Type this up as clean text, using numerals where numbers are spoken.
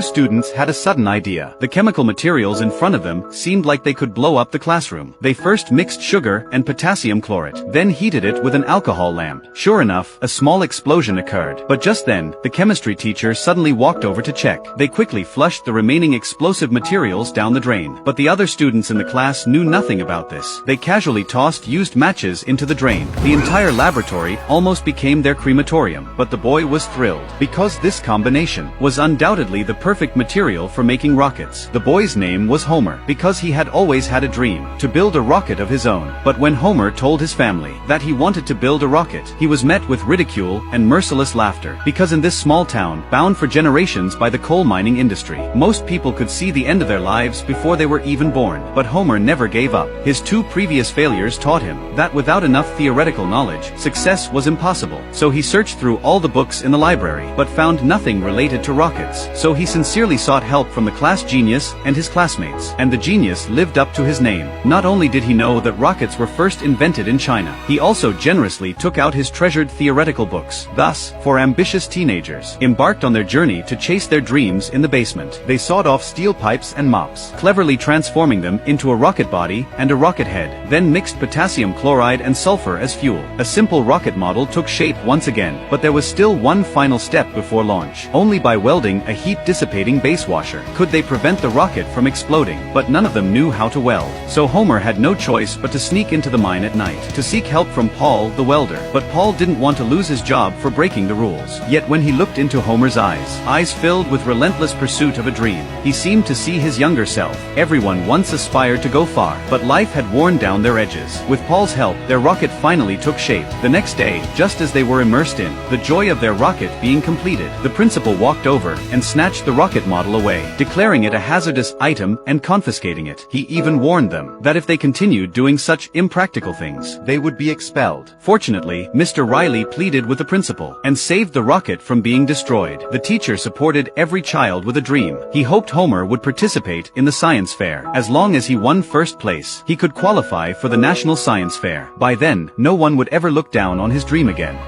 two students had a sudden idea. The chemical materials in front of them seemed like they could blow up the classroom. They first mixed sugar and potassium chlorate, then heated it with an alcohol lamp. Sure enough, a small explosion occurred. But just then, the chemistry teacher suddenly walked over to check. They quickly flushed the remaining explosive materials down the drain. But the other students in the class knew nothing about this. They casually tossed used matches into the drain. The entire laboratory almost became their crematorium. But the boy was thrilled, because this combination was undoubtedly the perfect material for making rockets. The boy's name was Homer, because he had always had a dream to build a rocket of his own. But when Homer told his family that he wanted to build a rocket, he was met with ridicule and merciless laughter, because in this small town, bound for generations by the coal mining industry, most people could see the end of their lives before they were even born. But Homer never gave up. His two previous failures taught him that without enough theoretical knowledge, success was impossible. So he searched through all the books in the library, but found nothing related to rockets. So he sincerely sought help from the class genius and his classmates. And the genius lived up to his name. Not only did he know that rockets were first invented in China, he also generously took out his treasured theoretical books. Thus, for ambitious teenagers embarked on their journey to chase their dreams in the basement, they sawed off steel pipes and mops, cleverly transforming them into a rocket body and a rocket head, then mixed potassium chloride and sulfur as fuel. A simple rocket model took shape once again, but there was still one final step before launch. Only by welding a heat-dissipating base washer could they prevent the rocket from exploding, but none of them knew how to weld. So Homer had no choice but to sneak into the mine at night to seek help from Paul the welder. But Paul didn't want to lose his job for breaking the rules. Yet when he looked into Homer's eyes filled with relentless pursuit of a dream, he seemed to see his younger self. Everyone once aspired to go far, but life had worn down their edges. With Paul's help, their rocket finally took shape. The next day, just as they were immersed in the joy of their rocket being completed, the principal walked over and snatched the rocket model away, declaring it a hazardous item and confiscating it. He even warned them that if they continued doing such impractical things, they would be expelled. Fortunately, Mr. Riley pleaded with the principal and saved the rocket from being destroyed. The teacher supported every child with a dream. He hoped Homer would participate in the science fair. As long as he won first place, he could qualify for the National Science Fair. By then, no one would ever look down on his dream again.